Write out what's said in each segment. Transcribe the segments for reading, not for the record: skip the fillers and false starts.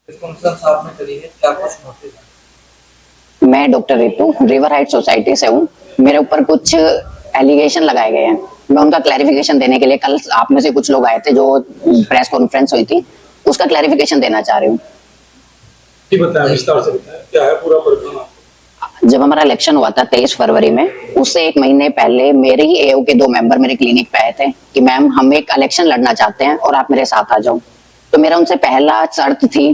आपने करी है, क्या कुछ मोटिव है? मैं doctor Ritu river height society से हूँ। मेरे ऊपर कुछ एलिगेशन लगाए गए हैं। मैं उनका क्लैरिफिकेशन देने के लिए कल आप में से कुछ लोग आए थे जो प्रेस कॉन्फ्रेंस हुई थी, उसका क्लैरिफिकेशन देना चाह रही हूँ। बताया विस्तार से बताया क्या है पूरा परिणाम। जब हमारा इलेक्शन हुआ था 23 फरवरी में, उससे एक महीने पहले मेरे ही एओ के 2 मेंबर मेरे क्लिनिक पे आए थे कि मैम हम एक इलेक्शन लड़ना चाहते हैं और आप मेरे साथ आ जाओ। तो मेरा उनसे पहला शर्त थी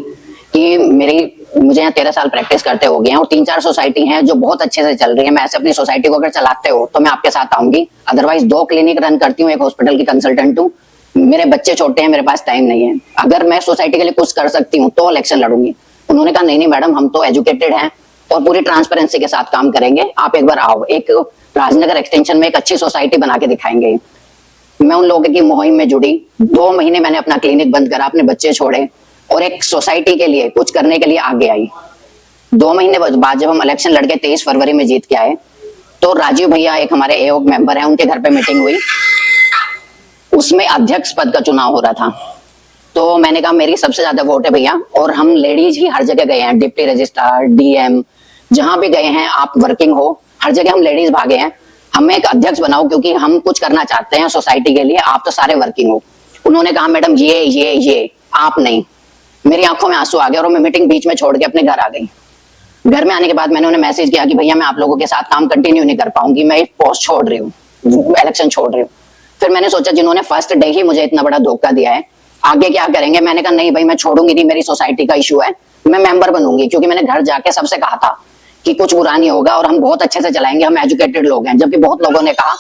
कि मुझे यहाँ 13 साल प्रैक्टिस करते हो गए हैं और 3-4 सोसाइटी हैं जो बहुत अच्छे से चल रही है। मैं ऐसे अपनी सोसाइटी को अगर चलाते हो तो मैं आपके साथ आऊंगी, अदरवाइज 2 क्लिनिक रन करती हूँ, एक हॉस्पिटल की कंसल्टेंट हूँ, मेरे बच्चे छोटे हैं, मेरे पास टाइम नहीं है। अगर मैं सोसाइटी के लिए कुछ कर सकती हूँ तो इलेक्शन लड़ूंगी। उन्होंने कहा नहीं मैडम, हम तो एजुकेटेड हैं और पूरी ट्रांसपेरेंसी के साथ काम करेंगे, आप एक बार आओ, एक राजनगर एक्सटेंशन में एक अच्छी सोसाइटी बना के दिखाएंगे। मैं उन लोगों की मुहिम में जुड़ी। 2 महीने मैंने अपना क्लिनिक बंद करा, अपने बच्चे छोड़े और एक सोसाइटी के लिए कुछ करने के लिए आगे आई। 2 महीने बाद जब हम इलेक्शन लड़के 23 फरवरी में जीत के आए, तो राजीव भैया एक हमारे एओ मेंबर हैं, उनके घर पे मीटिंग हुई। उसमें अध्यक्ष पद का चुनाव हो रहा था। तो मैंने कहा मेरी सबसे ज्यादा वोट है भैया, और हम लेडीज ही हर जगह गए हैं, डिप्टी रजिस्ट्रार, डीएम, जहां भी गए हैं, आप वर्किंग हो, हर जगह हम लेडीज भागे हैं, हमें एक अध्यक्ष बनाओ क्योंकि हम कुछ करना चाहते हैं सोसाइटी के लिए, आप तो सारे वर्किंग हो। उन्होंने कहा मैडम ये आप नहीं। मेरी आंखों में आंसू आ गए और मैं मीटिंग बीच में छोड़ के अपने घर आ गई। घर में आने के बाद मैंने उन्हें मैसेज किया कि भैया मैं आप लोगों के साथ काम कंटिन्यू नहीं कर पाऊंगी, मैं पोस्ट छोड़ रही हूँ, इलेक्शन छोड़ रही हूँ। फिर मैंने सोचा जिन्होंने फर्स्ट डे ही मुझे इतना बड़ा धोखा दिया है, आगे क्या करेंगे। मैंने कहा नहीं भाई, मैं छोड़ूंगी नहीं, मेरी सोसाइटी का इशू है, मैं मेंबर बनूंगी, क्योंकि मैंने घर जाके सबसे कहा था कि कुछ बुरा नहीं होगा और हम बहुत अच्छे से चलाएंगे, हम एजुकेटेड लोग हैं। जबकि बहुत लोगों ने कहा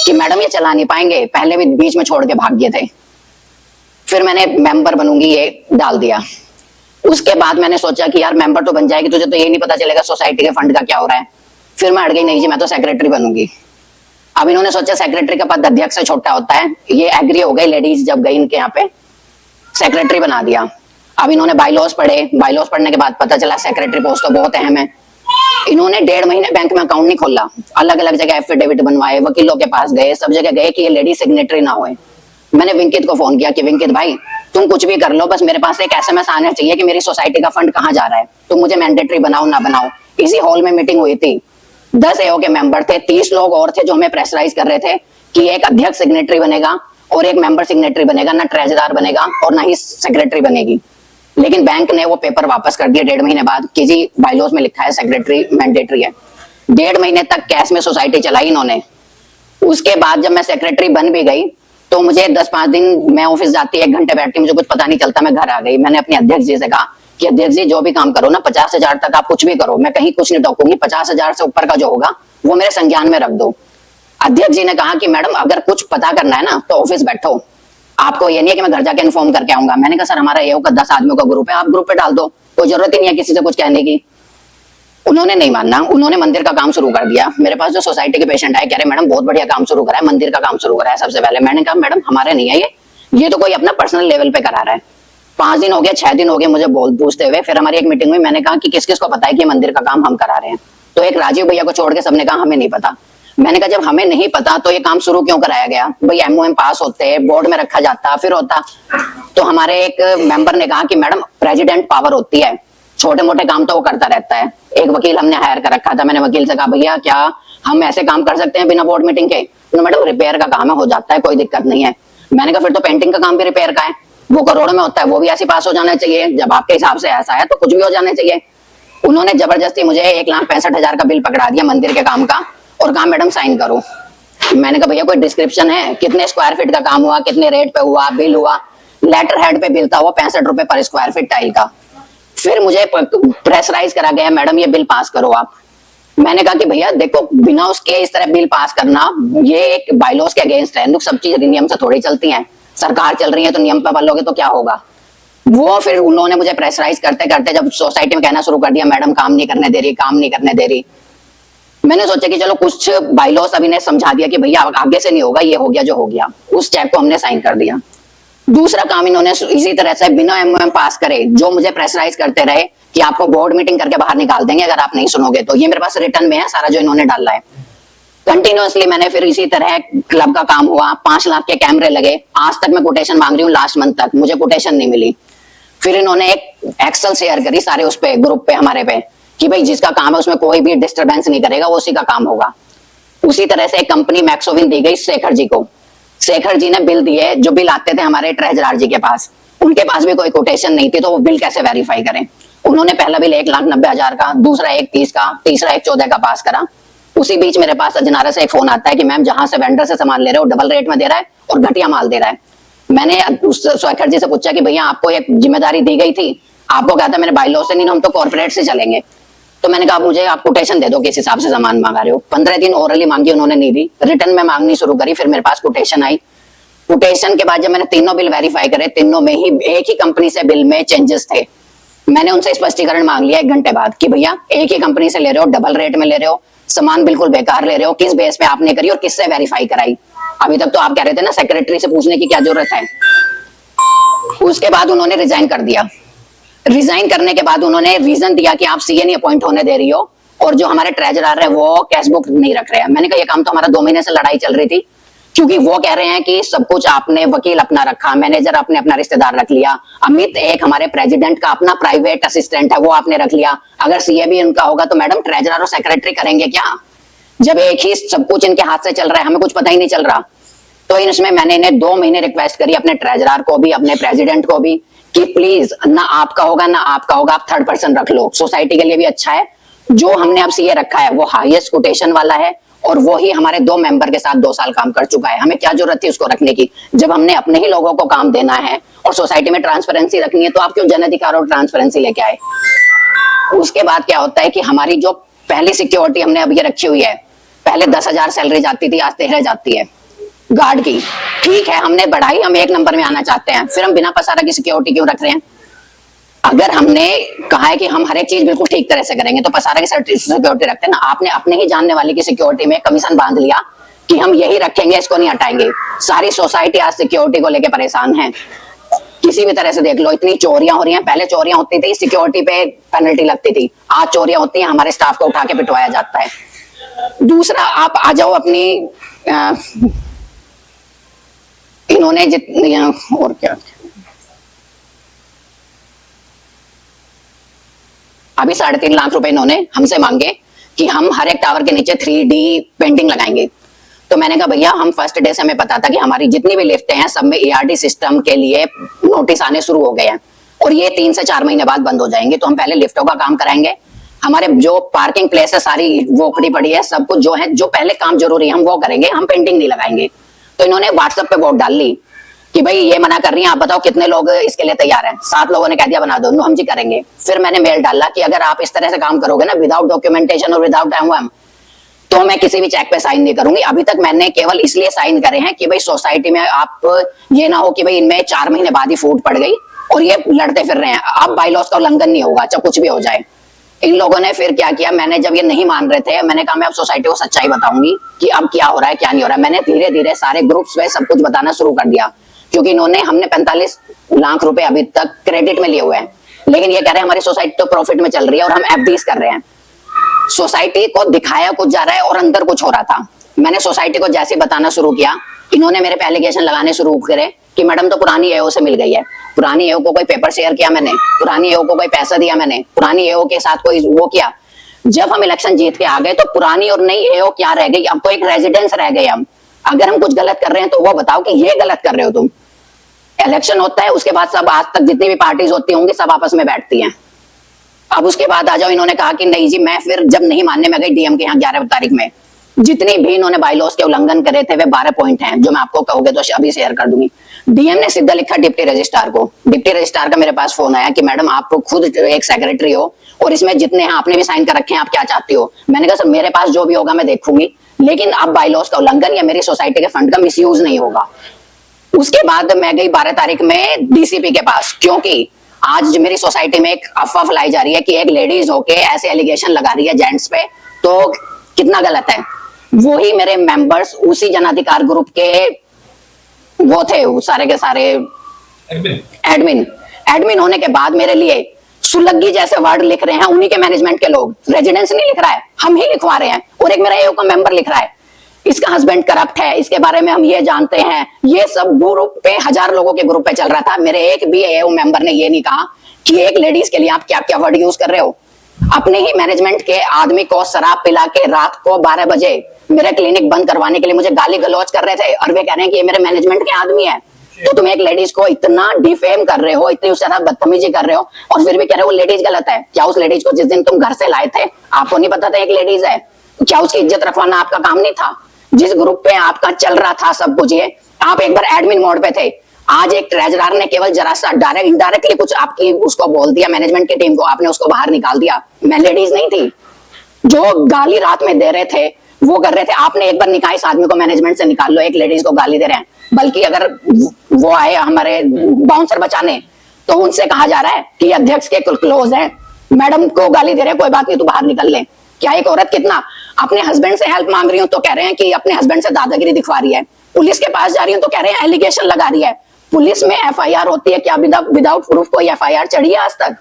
कि मैडम ये चला नहीं पाएंगे, पहले भी बीच में छोड़ के भाग गए थे। फिर मैंने मेंबर बनूंगी ये डाल दिया। उसके बाद मैंने सोचा कि यार मेंबर तो बन जाएगी, तुझे तो ये नहीं पता चलेगा सोसाइटी के फंड का क्या हो रहा है। फिर मैं अड़ गई, नहीं जी मैं तो सेक्रेटरी बनूंगी। अब इन्होंने सोचा सेक्रेटरी का पद अध्यक्ष से छोटा होता है, ये एग्री हो गई लेडीज जब गई इनके यहाँ पे, सेक्रेटरी बना दिया। अब इन्होंने बाईलॉज पढ़े, बाईलॉज पढ़ने के बाद पता चला सेक्रेटरी पोस्ट तो बहुत अहम है। इन्होंने 1.5 महीने बैंक में अकाउंट नहीं खोला, अलग अलग जगह एफिडेविट बनवाए, वकीलों के पास गए, सब जगह गए कि ये लेडी सिग्नेटरी ना होए। मैंने विंकित को फोन किया कि विंकित भाई तुम कुछ भी कर लो, बस मेरे पास एक एसएमएस आना चाहिए कि मेरी सोसाइटी का फंड कहाँ जा रहा है, तुम मुझे मैंडेटरी बनाओ ना बनाओ। इसी हॉल में मीटिंग हुई थी, 10 एओ के मेंबर थे, 30 लोग और थे जो हमें प्रेशराइज कर रहे थे कि एक अध्यक्ष सिग्नेटरी बनेगा और एक मेंबर सिग्नेटरी बनेगा, ना ट्रेजरर बनेगा और ना ही सेक्रेटरी बनेगी। लेकिन बैंक ने वो पेपर वापस कर दिया 1.5 महीने बाद कि जी बाईलॉज में लिखा है सेक्रेटरी मैंडेटरी है। 1.5 महीने तक कैश में सोसाइटी चलाई इन्होंने। उसके बाद जब मैं सेक्रेटरी बन भी गई तो मुझे 10-5 दिन मैं ऑफिस जाती, 1 घंटे बैठती, मुझे कुछ पता नहीं चलता, मैं घर आ गई। मैंने अपने अध्यक्ष जी से कहा कि अध्यक्ष जी जो भी काम करो ना 50,000 तक आप कुछ भी करो, मैं कहीं कुछ नहीं टोकूंगी, 50,000 से ऊपर का जो होगा वो मेरे संज्ञान में रख दो। अध्यक्ष जी ने कहा कि मैडम अगर कुछ पता करना है ना तो ऑफिस बैठो, आपको ये नहीं है कि मैं घर जाके इन्फॉर्म करके आऊंगा। मैंने कहा सर हमारा एओ का 10 आदमियों का ग्रुप है, आप ग्रुप पे डाल दो, कोई जरूरत ही नहीं है किसी से कुछ कहने की। उन्होंने नहीं मानना, उन्होंने मंदिर का काम शुरू कर दिया। मेरे पास जो सोसाइटी के पेशेंट आए कह रहे मैडम बहुत बढ़िया काम शुरू करा है, मंदिर का काम शुरू करा है सबसे पहले। मैंने कहा मैडम हमारे नहीं है ये तो कोई अपना पर्सनल लेवल पे करा रहा है। 5 दिन हो गए, 6 दिन हो गए मुझे पूछते हुए। फिर हमारी एक मीटिंग हुई, मैंने कहा कि किस किस को पता है कि मंदिर का काम हम करा रहे हैं। तो एक राजीव भैया को छोड़ के सबने कहा हमें नहीं पता। मैंने कहा जब हमें नहीं पता तो ये काम शुरू क्यों कराया गया भाई, एमओएम पास होते, बोर्ड में रखा जाता, फिर होता। तो हमारे एक मेंबर ने कहा कि मैडम प्रेसिडेंट पावर होती है, छोटे मोटे काम तो वो करता रहता है। एक वकील हमने हायर कर रखा था, मैंने वकील से कहा भैया क्या हम ऐसे काम कर सकते हैं बिना बोर्ड मीटिंग के। तो मैडम रिपेयर का काम है, हो जाता है, कोई दिक्कत नहीं है। मैंने कहा फिर तो पेंटिंग का काम भी रिपेयर का है, वो करोड़ों में होता है, वो भी ऐसे पास हो जाना चाहिए। जब आपके हिसाब से ऐसा है तो कुछ भी हो जाना चाहिए। उन्होंने जबरदस्ती मुझे 1,65,000 का बिल पकड़ा दिया मंदिर के काम का और कहा मैडम साइन करो। मैंने कहा भैया कोई डिस्क्रिप्शन है, कितने स्क्वायर फीट का काम हुआ, कितने रेट पे हुआ, बिल हुआ। लेटर हेड पे बिल था वो 65 रुपए पर स्क्वायर फीट टाइल का। फिर मुझे प्रेशराइज करा गया मैडम ये बिल पास करो आप। मैंने कहा कि भैया देखो बिना उसके इस तरह बिल पास करना ये एक बाईलॉज के अगेंस्ट है, सब चीजें नियम से थोड़ी चलती हैं, सरकार चल रही है तो नियम पे बोलोगे तो क्या होगा। वो फिर उन्होंने मुझे प्रेशराइज करते करते जब सोसाइटी में कहना शुरू कर दिया मैडम काम नहीं करने दे रही, काम नहीं करने दे रही। मैंने सोचा कि चलो कुछ बाईलॉज अभी ने समझा दिया कि भैया आगे से नहीं होगा, ये हो गया जो हो गया। उस चेक को हमने साइन कर दिया। दूसरा काम इन्होंने इसी तरह से बिना एमओएम पास करे जो मुझे प्रेशराइज करते रहे कि आपको बोर्ड मीटिंग करके बाहर निकाल देंगे अगर आप नहीं सुनोगे तो। ये मेरे पास रिटर्न में है सारा जो इन्होंने डाला है। कंटिन्यूअसली मैंने फिर इसी तरह क्लब का काम हुआ, 5 लाख के कैमरे लगे। आज तक मैं कोटेशन मांग रही हूँ, लास्ट मंथ तक मुझे कोटेशन नहीं मिली। फिर इन्होंने एक एक्सेल शेयर करी सारे उस पे ग्रुप पे हमारे पे कि भाई जिसका काम है उसमें कोई भी डिस्टरबेंस नहीं करेगा, वो उसी का काम होगा। उसी तरह से एक कंपनी मैक्सोविन दी गई शेखर जी को। शेखर जी ने बिल दिए, जो बिल आते थे हमारे ट्रेजरर जी के पास, उनके पास भी कोई कोटेशन नहीं थी, तो वो बिल कैसे वेरीफाई करें। उन्होंने पहला बिल 1,90,000 का, दूसरा 1,30 का, तीसरा 1,14 का पास करा। उसी बीच मेरे पास अजनारा से एक फोन आता है कि मैम जहां से वेंडर से सामान ले रहे हो डबल रेट में दे रहा है और घटिया माल दे रहा है। मैंने उस शेखर जी से पूछा कि भैया आपको एक जिम्मेदारी दी गई थी, आपको क्या था मेरे बाइलॉ से नहीं, हम तो कॉर्पोरेट से चलेंगे। तो मैंने कहा मुझे आप कोटेशन दे दो किस हिसाब से सामान मांगा रहे हो। 15 दिन ओरली मांगी, उन्होंने नहीं दी। रिटर्न में मांगनी शुरू करी, फिर मेरे पास कोटेशन आई। कोटेशन के बाद जब मैंने तीनों बिल वेरीफाई करे, तीनों में ही एक ही कंपनी से बिल में चेंजेस थे। मैंने उनसे स्पष्टीकरण मांग लिया 1 घंटे बाद कि भैया एक ही कंपनी से ले रहे हो, डबल रेट में ले रहे हो, सामान बिल्कुल बेकार ले रहे हो, किस बेस पे आपने करी और किससे वेरीफाई कराई। अभी तक तो आप कह रहे थे ना सेक्रेटरी से पूछने की क्या जरूरत है। उसके बाद उन्होंने रिजाइन कर दिया। रिजाइन करने के बाद उन्होंने रीजन दिया कि आप सीए नहीं अपॉइंट होने दे रही हो और जो हमारे ट्रेजरर है वो कैश बुक नहीं रख रहे हैं। मैंने कहा ये काम तो हमारा 2 महीने से लड़ाई चल रही थी, क्योंकि वो कह रहे हैं कि सब कुछ आपने वकील अपना रखा, मैनेजर आपने अपना रिश्तेदार रख लिया, अमित एक हमारे प्रेसिडेंट का अपना प्राइवेट असिस्टेंट है वो आपने रख लिया, अगर सीए भी उनका होगा तो मैडम ट्रेजरर और सेक्रेटरी करेंगे क्या, जब एक ही सब कुछ इनके हाथ से चल रहा है, हमें कुछ पता ही नहीं चल रहा। तो इसमें मैंने इन्हें 2 महीने रिक्वेस्ट करी, अपने ट्रेजरर को भी अपने प्रेसिडेंट को भी, कि प्लीज ना आपका होगा ना आपका होगा, आप थर्ड पर्सन रख लो, सोसाइटी के लिए भी अच्छा है। जो हमने अब सीए रखा है वो हाईएस्ट कोटेशन वाला है और वो ही हमारे 2 मेंबर के साथ 2 साल काम कर चुका है। हमें क्या जरूरत थी उसको रखने की, जब हमने अपने ही लोगों को काम देना है और सोसाइटी में ट्रांसपेरेंसी रखनी है, तो आप क्यों जन अधिकार और ट्रांसपेरेंसी लेके आए। उसके बाद क्या होता है कि हमारी जो पहली सिक्योरिटी हमने अभी रखी हुई है, पहले 10,000 सैलरी जाती थी, आज 13 जाती है गार्ड की। ठीक है हमने बढ़ाई, हम 1 नंबर में आना चाहते हैं, फिर हम बिना पसारा की सिक्योरिटी क्यों रख रहे हैं। अगर हमने कहा है कि हम हर एक चीज बिल्कुल ठीक तरह से करेंगे तो पसारा की सिक्योरिटी रखते हैं ना। आपने अपने ही जानने वाले की सिक्योरिटी में कमीशन बांध लिया कि हम यही रखेंगे, इसको नहीं हटाएंगे। सारी सोसाइटी आज सिक्योरिटी को लेकर परेशान है, किसी भी तरह से देख लो। इतनी चोरियां हो रही हैं, पहले चोरियां होती थी सिक्योरिटी पे पेनल्टी लगती थी, आज चोरियां होती हैं हमारे स्टाफ को उठा के पिटवाया जाता है। दूसरा आप आ जाओ अपनी इन्होंने जितनी और क्या, अभी 3.5 लाख रुपए इन्होंने हमसे मांगे कि हम हर एक टावर के नीचे 3D पेंटिंग लगाएंगे। तो मैंने कहा भैया हम फर्स्ट डे से हमें पता था कि हमारी जितनी भी लिफ्टें हैं सब में ERD सिस्टम के लिए नोटिस आने शुरू हो गए हैं और ये 3 से 4 महीने बाद बंद हो जाएंगे। तो हम पहले लिफ्टों का काम कराएंगे, हमारे जो पार्किंग प्लेस है सारी वोकड़ी पड़ी है, सब कुछ जो है जो पहले काम जरूरी है हम वो करेंगे, हम पेंटिंग नहीं लगाएंगे। तो इन्होंने व्हाट्सएप पे वोट डाल ली कि भाई ये मना कर रही हैं, आप बताओ कितने लोग इसके लिए तैयार हैं। 7 लोगों ने कह दिया बना दो, नो हम जी करेंगे। फिर मैंने मेल डाला कि अगर आप इस तरह से काम करोगे ना विदाउट डॉक्यूमेंटेशन और विदाउट एमओएम, तो मैं किसी भी चेक पे साइन नहीं करूंगी। अभी तक मैंने केवल इसलिए साइन करे हैं कि भाई सोसाइटी में आप ये ना हो कि भाई इनमें 4 महीने बाद ही फूट पड़ गई और ये लड़ते फिर रहे हैं। अब बाइलॉस का उल्लंघन नहीं होगा चाहे कुछ भी हो जाए। इन लोगों ने फिर क्या किया, मैंने जब ये नहीं मान रहे थे, मैंने कहा मैं अब सोसाइटी को सच्चाई बताऊंगी कि अब क्या हो रहा है क्या नहीं हो रहा है। मैंने धीरे धीरे सारे ग्रुप्स में सब कुछ बताना शुरू कर दिया, क्योंकि इन्होंने हमने 45 लाख रुपए अभी तक क्रेडिट में लिए हुए हैं, लेकिन ये कह रहे हैं हमारी सोसाइटी तो प्रॉफिट में चल रही है और हम FDs कर रहे हैं। सोसाइटी को दिखाया कुछ जा रहा है और अंदर कुछ हो रहा था। मैंने सोसाइटी को जैसे बताना शुरू किया, इन्होंने मेरे पे एलिगेशन लगाने शुरू करे कि मैडम तो पुरानी एओ से मिल गई है, पुरानी एओ को कोई पेपर शेयर किया मैंने, पुरानी एओ को कोई पैसा दिया मैंने, पुरानी एओ के साथ कोई वो किया। जब हम इलेक्शन जीत के आ गए तो पुरानी और नई एओ क्या रह गई, अब तो एक रेजिडेंस रह गए हम। अगर हम कुछ गलत कर रहे हैं तो वो बताओ कि ये गलत कर रहे हो तुम। इलेक्शन होता है उसके बाद सब आज तक जितनी भी पार्टीज होती होंगी सब आपस में बैठती हैं। अब उसके बाद आ जाओ, इन्होंने कहा कि नहीं जी, मैं फिर जब नहीं मानने में गई डीएम के यहाँ 11 तारीख में, जितनी भी इन्होंने बाइलॉस के उल्लंघन करे थे वे 12 पॉइंट हैं जो मैं आपको कहोगे तो अभी शेयर कर दूंगी। डीएम ने सीधा लिखा डिप्टी रजिस्ट्रार को। डिप्टी रजिस्ट्रार का मेरे पास फोन आया कि मैडम आप खुद एक सेक्रेटरी हो और इसमें जितने हैं आपने भी साइन कर रखे हैं, आप क्या चाहती हो। मैंने कहा सर मेरे पास जो भी होगा मैं देखूंगी, लेकिन अब बाइलॉस का उल्लंघन या मेरी सोसाइटी के फंड का मिसयूज नहीं होगा। उसके बाद मैं गई 12 तारीख में डीसीपी के पास, क्योंकि आज मेरी सोसाइटी में एक अफवाह फैलाई जा रही है कि एक लेडीज होके ऐसे एलिगेशन लगा रही है जेंट्स पे, तो कितना गलत है। वही मेरे मेंबर्स उसी जनाधिकार ग्रुप के वो थे, सारे के सारे एडमिन होने के बाद मेरे लिए सुलग्गी जैसे वर्ड लिख रहे हैं उन्हीं के मैनेजमेंट के लोग। रेजिडेंस नहीं लिख रहा है, हम ही लिखवा रहे हैं, और एक मेरा एओ का मेंबर लिख रहा है। इसका हस्बैंड करप्ट है, इसके बारे में हम ये जानते हैं। ये सब ग्रुप पे 1000 लोगों के ग्रुप पे चल रहा था। मेरे एक भी एओ मेंबर ने ये नहीं कहा कि एक लेडीज के लिए आप क्या क्या वर्ड यूज कर रहे हो। अपने ही मैनेजमेंट के आदमी को शराब पिला के रात को 12 बजे मेरे क्लिनिक बंद करवाने के लिए मुझे गाली गलौज कर रहे थे, और वे कह रहे हैं कि ये मेरे मैनेजमेंट के आदमी है। तो तुम एक लेडीज को इतना डिफेम कर रहे हो, इतनी उसके साथ बदतमीजी कर रहे हो, और फिर भी कह रहे हो लेडीज गलत है। क्या उस लेडीज को जिस दिन तुम घर से लाए थे आपको नहीं पता था एक लेडीज है? क्या उसकी इज्जत रखवाना आपका काम नहीं था? जिस ग्रुप पे आपका चल रहा था सब कुछ, ये आप एक बार एडमिन मोड पे थे। आज एक ट्रेजरर ने केवल जरा सा डायरेक्टली कुछ आपकी उसको बोल दिया, मैनेजमेंट की टीम को, आपने उसको बाहर निकाल दिया। मैं लेडीज नहीं थी। जो गाली रात में दे रहे थे वो कर रहे थे। आपने एक बार निकाय इस आदमी को मैनेजमेंट से निकाल लो, एक लेडीज को गाली दे रहे हैं। बल्कि अगर वो आए हमारे बाउंसर बचाने तो उनसे कहा जा रहा है कि अध्यक्ष के क्लोज है, मैडम को गाली दे रहे हैं, कोई बात नहीं तू बाहर निकल ले। क्या एक औरत कितना अपने हस्बैंड से हेल्प मांग रही हूँ तो कह रहे हैं कि अपने हस्बैंड से दादागिरी दिखवा रही है। पुलिस के पास जा रही हूँ तो कह रहे हैं एलिगेशन लगा रही है। पुलिस में एफआईआर होती है क्या? विदाउट प्रूफ कोई एफआईआर चढ़ी है आज तक?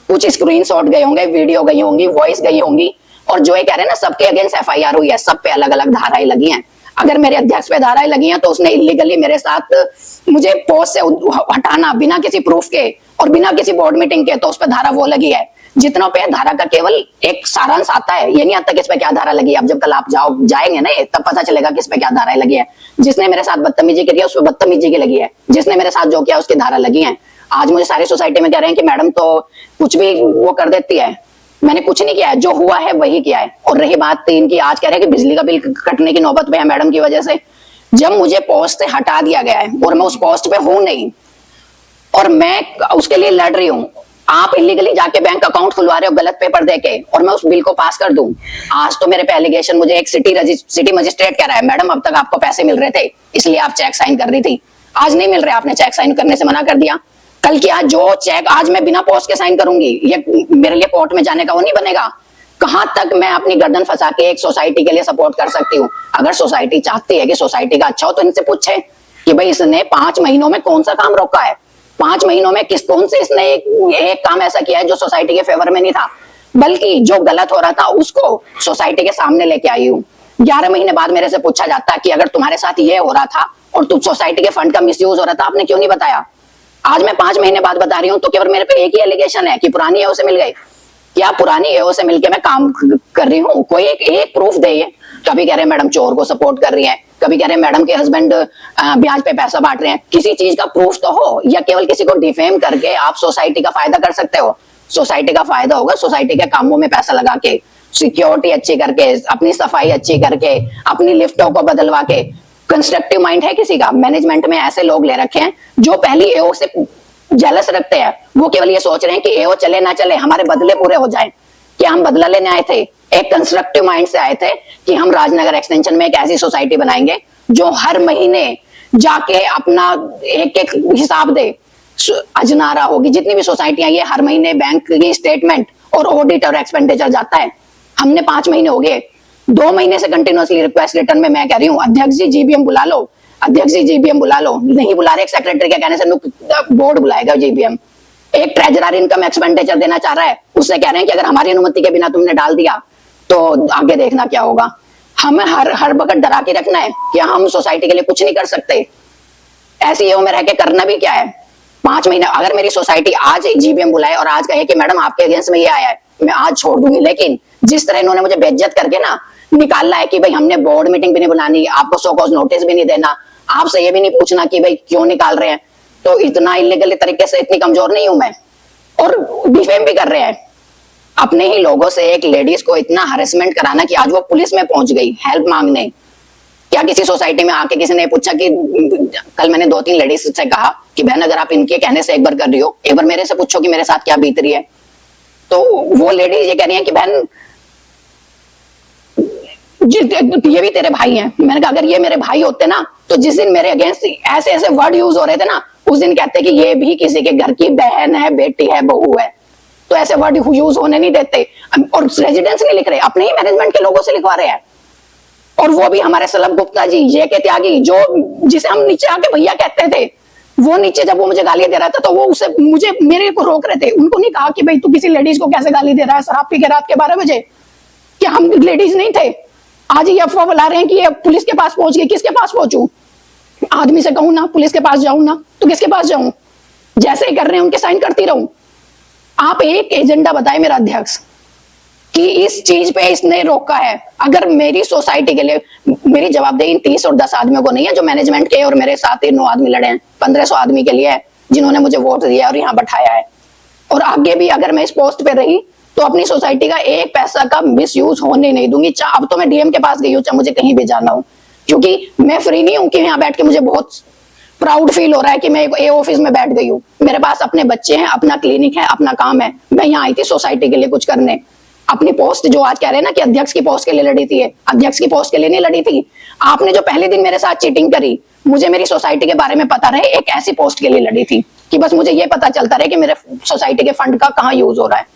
कुछ स्क्रीनशॉट गए होंगे, वीडियो गई होंगी, वॉइस गई होंगी, और जो ये कह रहे हैं ना सबके अगेंस्ट एफआईआर हुई है, सब पे अलग अलग धाराएं लगी हैं। अगर मेरे अध्यक्ष पे धाराएं लगी हैं तो उसने इलीगली मेरे साथ मुझे पोस्ट से हटाना बिना किसी प्रूफ के और बिना किसी बोर्ड मीटिंग के, तो उस पर धारा वो लगी है। जितनों पे धारा का केवल एक सारांश आता है, ये नहीं आता किस पे क्या धारा लगी है। अब जब कल आप जाएंगे ना तब पता चलेगा किस पे क्या धाराएं लगी है। जिसने मेरे साथ बदतमीजी करी है उस पर बदतमीजी की लगी है, जिसने मेरे साथ जो किया उसकी धारा लगी है। आज मुझे सारी सोसाइटी में कह रहे हैं कि मैडम तो कुछ भी वो कर देती है। मैंने कुछ नहीं किया है, जो हुआ है वही किया है। और रही बात 3 की, आज कह रहे हैं कि बिजली का बिल कटने की नौबत पे है मैडम की वजह से। जब मुझे पोस्ट से हटा दिया गया है और मैं उस पोस्ट पे हूं नहीं और मैं उसके लिए लड़ रही हूँ, आप इलीगली जाके बैंक अकाउंट खुलवा रहे हो गलत पेपर देके, और मैं उस बिल को पास कर दूं। आज तो मेरे पे एलिगेशन, मुझे एक सिटी मजिस्ट्रेट कह रहा है मैडम अब तक आपको पैसे मिल रहे थे इसलिए आप चेक साइन कर रही थी, आज नहीं मिल रहे, आपने चेक साइन करने से मना कर दिया। कल क्या जो चेक आज मैं बिना पोस्ट के साइन करूंगी, ये मेरे लिए कोर्ट में जाने का वो नहीं बनेगा। कहां तक मैं अपनी गर्दन फंसा के एक सोसाइटी के लिए सपोर्ट कर सकती हूँ? अगर सोसाइटी चाहती है कि सोसाइटी का अच्छा हो तो इनसे पूछे कि भाई इसने 5 महीनों में कौन सा काम रोका है, 5 महीनों में कौन से इसने एक काम ऐसा किया है जो सोसाइटी के फेवर में नहीं था, बल्कि जो गलत हो रहा था उसको सोसाइटी के सामने लेके आई हूँ। 11 महीने बाद मेरे से पूछा जाता कि अगर तुम्हारे साथ ये हो रहा था और तुम सोसाइटी के फंड का मिसयूज हो रहा था आपने क्यों नहीं बताया? आज मैं 5 महीने बाद बता रही हूँ तो केवल मेरे पे एक ही एलिगेशन है कि पुरानी एओ से मिल गई। क्या पुरानी एओ से मिलके मैं काम कर रही हूँ? कोई एक प्रूफ दे। कभी कह रहे मैडम चोर को सपोर्ट कर रही है, कभी कह रहे मैडम के हस्बैंड ब्याज पे पैसा बांट रहे हैं। किसी चीज का प्रूफ तो हो, या केवल किसी को डिफेम करके आप सोसाइटी का फायदा कर सकते हो? सोसाइटी का फायदा होगा सोसाइटी के कामों में पैसा लगा के, सिक्योरिटी अच्छी करके, अपनी सफाई अच्छी करके, अपनी लिफ्टों को बदलवा के। कंस्ट्रक्टिव माइंड है किसी का? मैनेजमेंट में ऐसे लोग ले रखे हैं जो पहली एओ से जेलस रखते हैं। वो केवल ये सोच रहे हैं कि एओ चले ना चले हमारे बदले पूरे हो जाए। क्या हम बदला लेने आए थे? एक कंस्ट्रक्टिव माइंड से आए थे कि हम राजनगर एक्सटेंशन में एक ऐसी सोसाइटी बनाएंगे जो हर महीने जाके अपना एक एक हिसाब दे। अजनारा होगी जितनी भी सोसाइटियां, ये हर महीने बैंक की स्टेटमेंट और ऑडिट और एक्सपेंडिचर जाता है। हमने 5 महीने हो गए, 2 महीने से कंटिन्यूअसली रिक्वेस्ट रिटर्न में मैं कह रही हूँ अध्यक्ष जी जीबीएम बुला लो, अध्यक्ष जी जीबीएम बुला लो। नहीं बुला रहे, एक सेक्रेटरी के कहने से बोर्ड बुलाएगा जीबीएम। एक ट्रेजरर इनकम एक्सपेंडिचर देना चाह रहा है, उससे कह रहे हैं कि अगर हमारी अनुमति के बिना तुमने डाल दिया तो आगे देखना क्या होगा। हमें हर वक्त डरा के रखना है कि हम सोसाइटी के लिए कुछ नहीं कर सकते। ऐसी एओ में रह के करना भी क्या है? 5 महीने अगर मेरी सोसाइटी आज जीबीएम बुलाए और आज कहे कि मैडम आपके अगेंस्ट में ये आया है, मैं आज छोड़ दूंगी। लेकिन जिस तरह इन्होंने मुझे बेइज्जत करके ना निकालना है कि भाई हमने बोर्ड मीटिंग भी नहीं बुलानी, आपको सो कॉज नोटिस भी नहीं देना, आपसे ये भी नहीं पूछना कि भाई क्यों निकाल रहे हैं, तो इतना इलीगल तरीके से इतनी कमजोर नहीं हूं मैं। और डिफेम भी कर रहे हैं अपने ही लोगों से। एक लेडीज को इतना हरेसमेंट कराना कि आज वो पुलिस में पहुंच गई हेल्प मांगने। क्या किसी सोसाइटी में आके किसी ने पूछा कि कल मैंने 2-3 लेडीज से कहा कि बहन अगर आप इनके कहने से एक बार कर रही हो, एक बार मेरे से पूछो कि मेरे साथ क्या बीत रही है। तो वो लेडीज ये कह रही है कि बहन ये भी तेरे भाई हैं। मैंने कहा अगर ये मेरे भाई होते ना तो जिस दिन मेरे अगेंस्ट ऐसे ऐसे वर्ड यूज हो रहे थे ना, उस दिन कहते कि ये भी किसी के घर की बहन है, बेटी है, बहू है। तो ऐसे वर्ड यूज होने नहीं देते। और रेजिडेंस नहीं लिख रहे, अपने ही मैनेजमेंट के लोगों से लिखवा रहे हैं। और वो भी हमारे सलभ गुप्ता जी, ये के त्यागी, जो जिसे हम नीचे आके भैया कहते थे, वो नीचे जब वो मुझे गालियां दे रहा था तो वो उसे मुझे मेरे को रोक रहे थे। उनको नहीं कहा कि भाई तू किसी लेडीज को कैसे गाली दे रहा है शराब पी के रात के 12 बजे। क्या हम लेडीज नहीं थे? आज ये अफवाह बुला रहे हैं कि ये पुलिस के पास पहुंच गई। किसके पास पहुंचूं? आदमी से कहूं ना पुलिस के पास जाऊं ना, तो किसके पास जाऊं? जैसे ही कर रहे हैं उनके साइन करती रहूं? आप एक एजेंडा बताए मेरा अध्यक्ष कि इस चीज पे इसने रोका है। अगर मेरी सोसाइटी के लिए मेरी जवाबदेही 30 और 10 आदमियों को नहीं है जो मैनेजमेंट के और मेरे साथ 9 आदमी लड़े हैं, 1500 आदमी के लिए है जिन्होंने मुझे वोट दिया और यहाँ बैठाया है। और आगे भी अगर मैं इस पोस्ट पे रही तो अपनी सोसाइटी का एक पैसा का मिसयूज होने नहीं दूंगी। अब तो मैं डीएम के पास गई हूँ, चाहे मुझे कहीं भी जाना हो, क्योंकि मैं फ्री नहीं हूँ कि यहाँ बैठ के मुझे बहुत प्राउड फील हो रहा है कि मैं ए ऑफिस में बैठ गई हूँ। मेरे पास अपने बच्चे हैं, अपना क्लिनिक है, अपना काम है। मैं यहाँ आई थी सोसाइटी के लिए कुछ करने। अपनी पोस्ट जो आज कह रहे हैं ना कि अध्यक्ष की पोस्ट के लिए लड़ी थी, अध्यक्ष की पोस्ट के लिए नहीं लड़ी थी। आपने जो पहले दिन मेरे साथ चीटिंग करी, मुझे मेरी सोसाइटी के बारे में पता रहे, एक ऐसी पोस्ट के लिए लड़ी थी कि बस मुझे ये पता चलता रहे कि मेरे सोसाइटी के फंड का कहाँ यूज हो रहा है।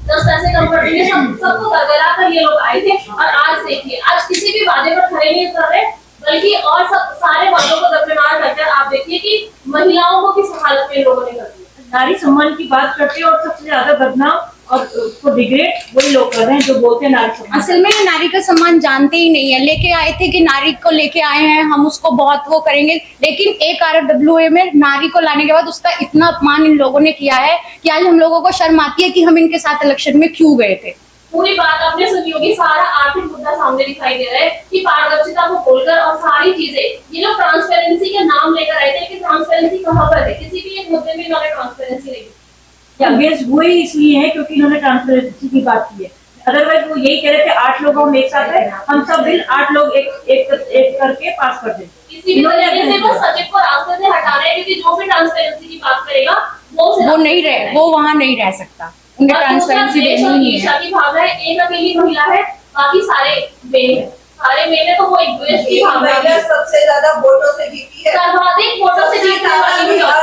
10 पैसे कम कर देंगे, सबको गड़बड़ा कर ये लोग आए थे। और आज देखिए, आज किसी भी वादे पर खड़े नहीं कर रहे, बल्कि और सब सारे वादों को दरकिनार करकर आप देखिए कि महिलाओं को किस हालत में लोगों ने कर दिया। नारी सम्मान की बात करते हैं और सबसे ज्यादा बदनाम और उसको डिग्रेड वही लोग कर रहे हैं जो बोलते हैं नारी सम्मान। असल में नारी का सम्मान जानते ही नहीं है। लेके आए थे कि नारी को लेके आए हैं, हम उसको बहुत वो करेंगे, लेकिन एक RFWA में नारी को लाने के बाद उसका इतना अपमान इन लोगों ने किया है कि आज हम लोगों को शर्म आती है कि हम इनके साथ इलेक्शन में क्यों गए थे। पूरी बात आपने सुनी होगी, सारा आर्थिक मुद्दा सामने दिखाई दे रहा है कि पारदर्शिता को बोलकर और सारी चीजें ये लोग ट्रांसपेरेंसी के नाम लेकर आए थे, लेकिन ट्रांसपेरेंसी कहाँ पर है? किसी भी एक मुद्दे में इन्होंने ट्रांसपेरेंसी नहीं दी। अगेंस्ट हुए इसलिए है क्योंकि इन्होंने ट्रांसपेरेंसी की बात की है। अदरवाइज वो यही कह रहे थे 8 लोग हम एक साथ है, हम सब बिल 8 लोग एक करके पास कर देंगे। किसी भी तरीके से बस सचिव को रास्ते से हटा रहे हैं, क्योंकि जो भी ट्रांसपेरेंसी की बात करेगा वो नहीं रहे, वो वहाँ नहीं रह सकता। उन्हें ट्रांसपेरेंसी देनी ही है। की भावना है, एक अकेली महिला है, बाकी सारे मेल है, सारे मेल है, तो वो एक द्वेष की भावना है। सबसे ज्यादा वोटों से जीती है, सर्वाधिक वोटों से जीतने वाली महिला।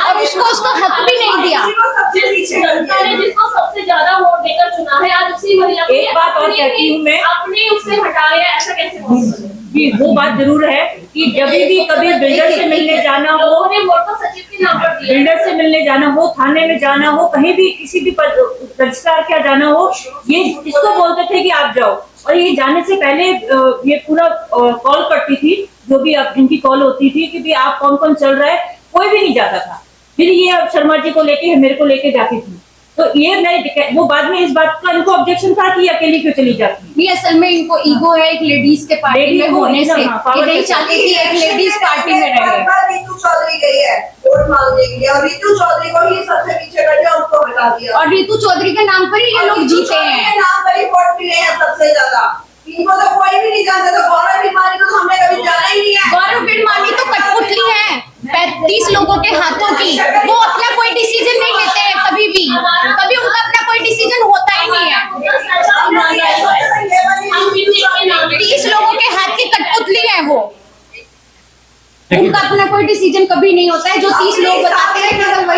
और उसको हक भी नहीं दिया। सबसे पीछे कर जनता ने जिसको सबसे ज्यादा वोट देकर चुना है, आज उसी महिला को एक बात और कहती हूँ मैं, अपने उससे हटाया, ऐसा कैसे पॉसिबल है? कि वो बात जरूर है कि जब भी कभी बिल्डर से मिलने जाना हो, लोगों ने वोट तो सचिव के नाम पर दिया। बिल्डर से मिलने जाना हो, थाने में जाना हो, कहीं भी किसी भी रजिस्ट्रार क्या जाना हो, ये इसको बोलते थे कि आप जाओ। और ये जाने से पहले ये पूरा कॉल करती थी, जो भी इनकी कॉल होती थी कि भाई आप कौन कौन चल रहा है, कोई भी नहीं जाता था। फिर ये शर्मा जी को लेके मेरे को लेके जाती थी, तो ये मैं वो बाद में इस बात का इनको ऑब्जेक्शन था कि अकेली क्यों चली जाती। नहीं, असल में इनको ईगो है एक लेडीज के पार्टी में होने से, ये नहीं चाहती कि एक लेडीज पार्टी में रहे। रीतू चौधरी गई है वोट मांगने के लिए और रीतू चौधरी को ही सबसे पीछे कर दिया, उसको हटा दिया। और रीतू चौधरी के नाम पर ही ये लोग जीते हैं। नाम पर ही वोट मिले हैं सबसे ज्यादा। इनको तो कोई भी नहीं जानता, तो गौरव बिरमानी को तो हमने कभी जाना ही नहीं है। गौरव बिरमानी तो कठपुतली है 35 लोगों के हाथों की, वो अपना कोई डिसीजन नहीं लेते हैं कभी भी, कभी उनका अपना कोई डिसीजन होता ही नहीं है। 30 लोगों के हाथ की कठपुतली है वो, उनका अपना कोई डिसीजन कभी नहीं होता है। जो 30 लोग बताते हैं